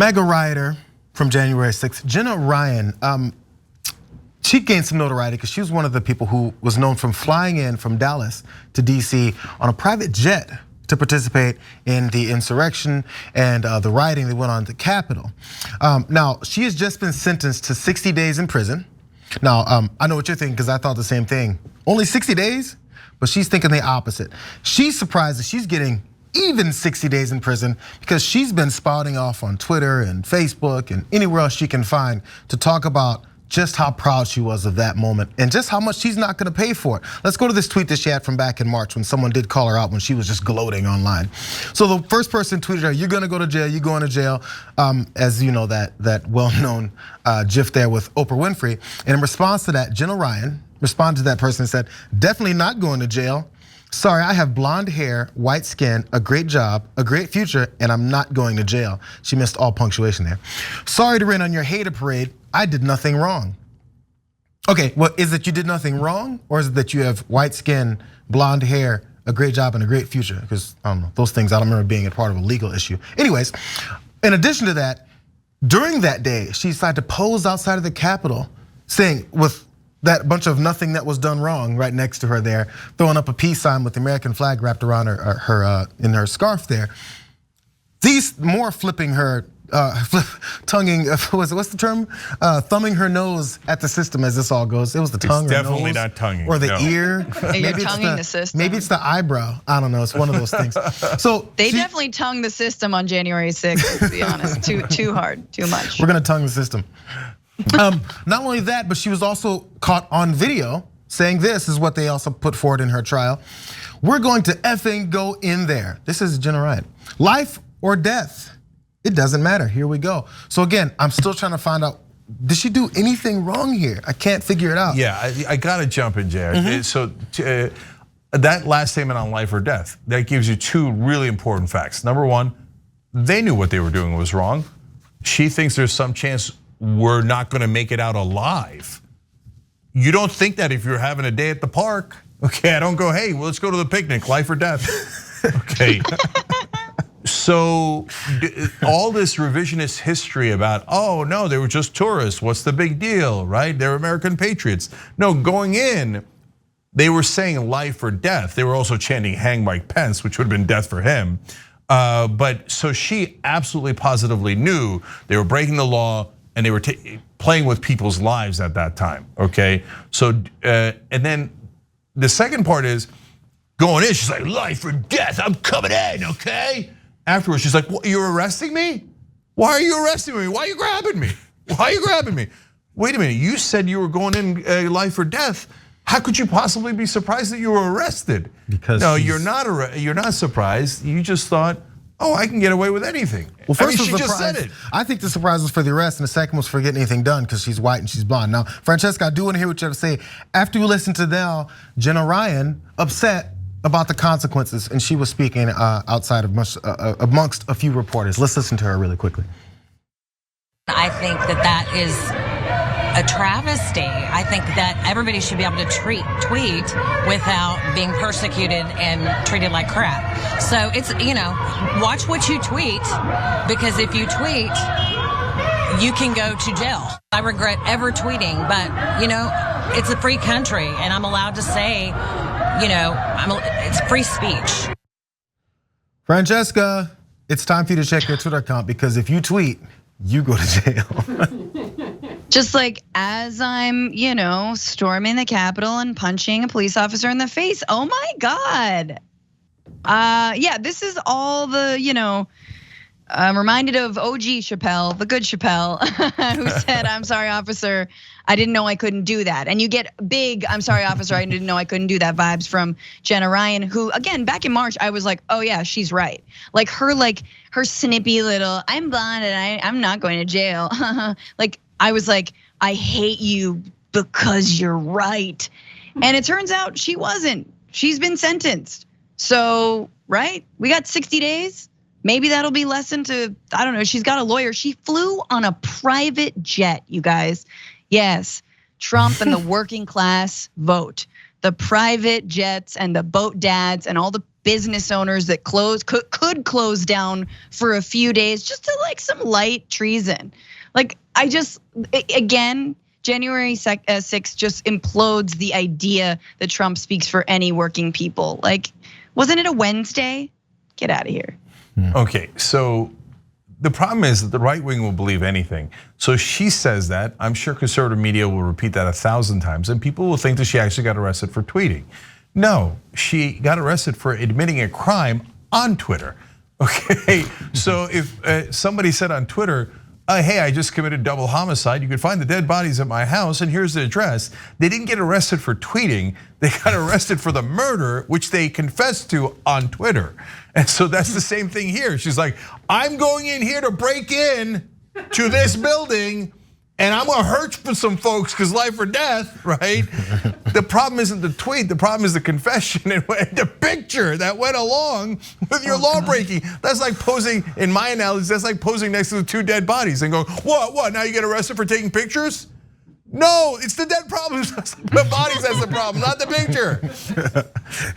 MAGA rioter from January 6th, Jenna Ryan. She gained some notoriety because she was one of the people who was known from flying in from Dallas to DC on a private jet to participate in the insurrection and the rioting that went on at the Capitol. Now, she has just been sentenced to 60 days in prison. Now, I know what you're thinking because I thought the same thing. Only 60 days? But she's thinking the opposite. She's surprised that she's getting even 60 days in prison because she's been spouting off on Twitter and Facebook and anywhere else she can find to talk about just how proud she was of that moment and just how much she's not gonna pay for it. Let's go to this tweet that she had from back in March when someone did call her out when she was just gloating online. So the first person tweeted her, "You're gonna go to jail, you're going to jail." As you know, that well-known GIF there with Oprah Winfrey. And in response to that, Jenna Ryan responded to that person and said, "Definitely not going to jail. Sorry, I have blonde hair, white skin, a great job, a great future, and I'm not going to jail." She missed all punctuation there. "Sorry to rain on your hater parade. I did nothing wrong." Okay, well, is it you did nothing wrong? Or is it that you have white skin, blonde hair, a great job, and a great future? Because I don't know, those things I don't remember being a part of a legal issue. Anyways, in addition to that, during that day, she decided to pose outside of the Capitol saying with that bunch of nothing that was done wrong right next to her there, throwing up a peace sign with the American flag wrapped around her in her scarf there. These more flipping her, tonguing, what's the term? Thumbing her nose at the system as this all goes. It was the tongue, it's or definitely nose, not tonguing, or the no. ear. Maybe it's tonguing the system. Maybe it's the eyebrow. I don't know. It's one of those things. So they definitely tongued the system on January 6th. To be honest, too hard, too much. We're gonna tongue the system. Not only that, but she was also caught on video saying this is what they also put forward in her trial. "We're going to effing go in there." This is Jenna Ryan. "Life or death. It doesn't matter, here we go." So again, I'm still trying to find out, did she do anything wrong here? I can't figure it out. Yeah, I gotta jump in, Jared. So that last statement on life or death, that gives you two really important facts. Number one, they knew what they were doing was wrong. She thinks there's some chance we're not gonna make it out alive. You don't think that if you're having a day at the park. Okay, I don't go, "Hey, well, let's go to the picnic, life or death." Okay. So all this revisionist history about, "Oh no, they were just tourists, what's the big deal, right? They're American patriots." No, going in, they were saying life or death. They were also chanting "hang Mike Pence," which would have been death for him. But so she absolutely positively knew they were breaking the law and they were playing with people's lives at that time, okay? So, and then the second part is going in, she's like, "Life or death, I'm coming in, okay?" Afterwards, she's like, "What, you're arresting me? Why are you arresting me? Why are you grabbing me? Why are you grabbing me? Wait a minute, you said you were going in life or death. How could you possibly be surprised that you were arrested?" Because no, you're not surprised. You just thought, "Oh, I can get away with anything." Well, first she just said it. I think the surprise was for the arrest, and the second was for getting anything done because she's white and she's blonde. Now, Francesca, I do want to hear what you have to say. After you listen to now, Jenna Ryan upset about the consequences, and she was speaking outside of amongst a few reporters. Let's listen to her really quickly. I think that is a travesty. I think that everybody should be able to tweet without being persecuted and treated like crap. So it's, watch what you tweet, because if you tweet, you can go to jail. I regret ever tweeting, but it's a free country and I'm allowed to say, it's free speech. Francesca, it's time for you to check your Twitter account because if you tweet, you go to jail. Just like as I'm, storming the Capitol and punching a police officer in the face. Oh my God. Yeah, this is all the, I'm reminded of OG Chappelle, the good Chappelle, who said, "I'm sorry, officer, I didn't know I couldn't do that." And you get big, "I'm sorry, officer, I didn't know I couldn't do that" vibes from Jenna Ryan, who again, back in March, I was like, "Oh yeah, she's right." Like her snippy little, "I'm blonde and I'm not going to jail." Like I was like, I hate you because you're right. And it turns out she wasn't. She's been sentenced. So, right? We got 60 days. Maybe that'll be lessened to, I don't know, she's got a lawyer. She flew on a private jet, you guys. Yes, Trump and the working class vote. the private jets and the boat dads and all the business owners that could close down for a few days just to like some light treason. Like again, January 6th just implodes the idea that Trump speaks for any working people. Like, wasn't it a Wednesday? Get out of here. Okay, so the problem is that the right wing will believe anything. So she says that, I'm sure conservative media will repeat that 1,000 times and people will think that she actually got arrested for tweeting. No, she got arrested for admitting a crime on Twitter. Okay, so if somebody said on Twitter, hey, I just committed double homicide. You could find the dead bodies at my house and here's the address. They didn't get arrested for tweeting. They got arrested for the murder, which they confessed to on Twitter. And so that's the same thing here. She's like, I'm going in here to break in to this building and I'm gonna hurt some folks because life or death, right? The problem isn't the tweet, the problem is the confession and the picture that went along with your law breaking. That's like posing, in my analogy, that's like posing next to the 2 dead bodies and going, what, now you get arrested for taking pictures? No, it's the dead problems, the bodies that's the problem, not the picture.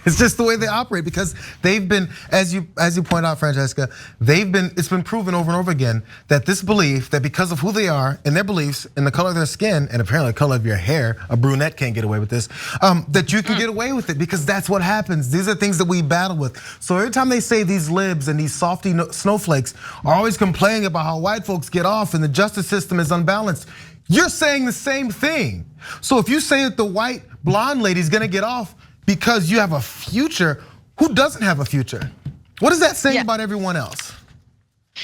It's just the way they operate because they've been, as you point out, Francesca, it's been proven over and over again that this belief that because of who they are and their beliefs and the color of their skin and apparently the color of your hair, a brunette can't get away with this, that you can get away with it because that's what happens. These are things that we battle with. So every time they say these libs and these softy snowflakes are always complaining about how white folks get off and the justice system is unbalanced, you're saying the same thing. So if you say that the white blonde lady's gonna get off because you have a future, who doesn't have a future? What is that saying about everyone else?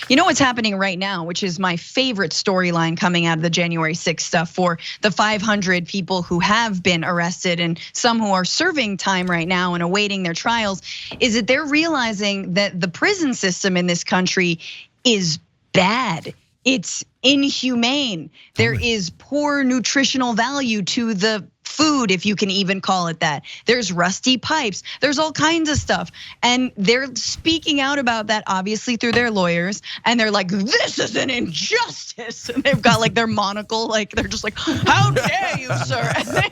You know what's happening right now, which is my favorite storyline coming out of the January 6th stuff for the 500 people who have been arrested and some who are serving time right now and awaiting their trials, is that they're realizing that the prison system in this country is bad. It's inhumane. There is poor nutritional value to the food, if you can even call it that. There's rusty pipes, there's all kinds of stuff. And they're speaking out about that obviously through their lawyers. And they're like, this is an injustice. And they've got like their monocle, like they're just like, how dare you, sir? And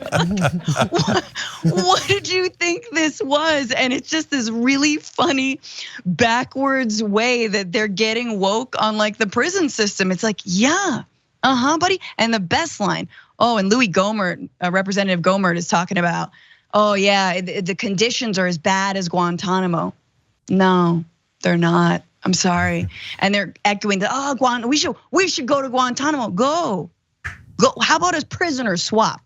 like, what did you think this was? And it's just this really funny backwards way that they're getting woke on like the prison system. It's like, yeah, buddy. And the best line, and Louis Gohmert, Representative Gohmert is talking about, the conditions are as bad as Guantanamo. No, they're not. I'm sorry. And they're echoing we should go to Guantanamo. Go. How about a prisoner swap?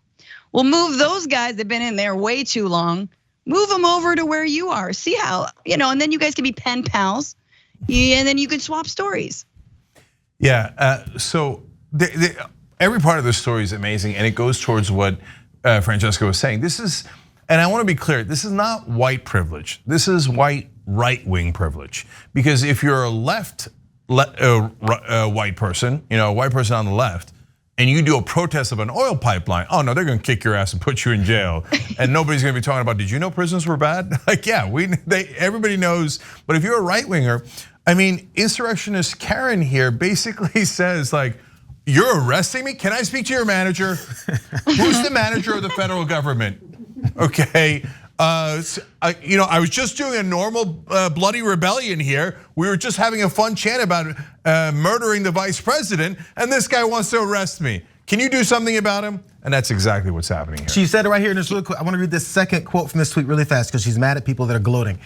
We'll move those guys that've been in there way too long. Move them over to where you are. See how, and then you guys can be pen pals. And then you can swap stories. Yeah, so every part of this story is amazing, and it goes towards what Francesca was saying. And I want to be clear, this is not white privilege. This is white right-wing privilege. Because if you're a white person, a white person on the left, and you do a protest of an oil pipeline, oh no, they're gonna kick your ass and put you in jail. And nobody's gonna be talking about, did you know prisons were bad? Like, yeah, everybody knows. But if you're a right-winger, insurrectionist Karen here basically says like, you're arresting me? Can I speak to your manager? Who's the manager of the federal government? Okay, I was just doing a normal bloody rebellion here. We were just having a fun chant about murdering the vice president, and this guy wants to arrest me. Can you do something about him? And that's exactly what's happening here. She said it right here in this really quick. I want to read this second quote from this tweet really fast because she's mad at people that are gloating.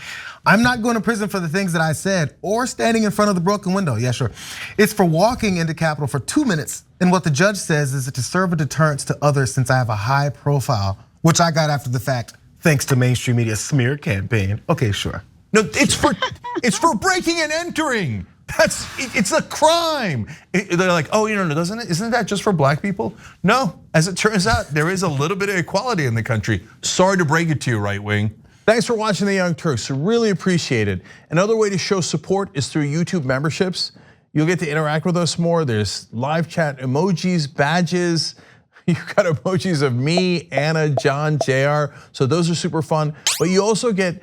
I'm not going to prison for the things that I said or standing in front of the broken window. Yeah, sure. It's for walking into Capitol for 2 minutes. And what the judge says is to serve a deterrence to others since I have a high profile, which I got after the fact, thanks to mainstream media smear campaign. Okay, sure. No, it's for breaking and entering. It's a crime. They're like, no, isn't that just for black people? No, as it turns out, there is a little bit of equality in the country. Sorry to break it to you, right wing. Thanks for watching the Young Turks, really appreciate it. Another way to show support is through YouTube memberships. You'll get to interact with us more. There's live chat emojis, badges. You've got emojis of me, Anna, John, JR. So those are super fun. But you also get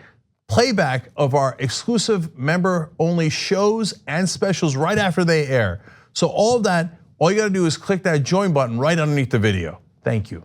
playback of our exclusive member-only shows and specials right after they air. So all of that, all you gotta do is click that join button right underneath the video. Thank you.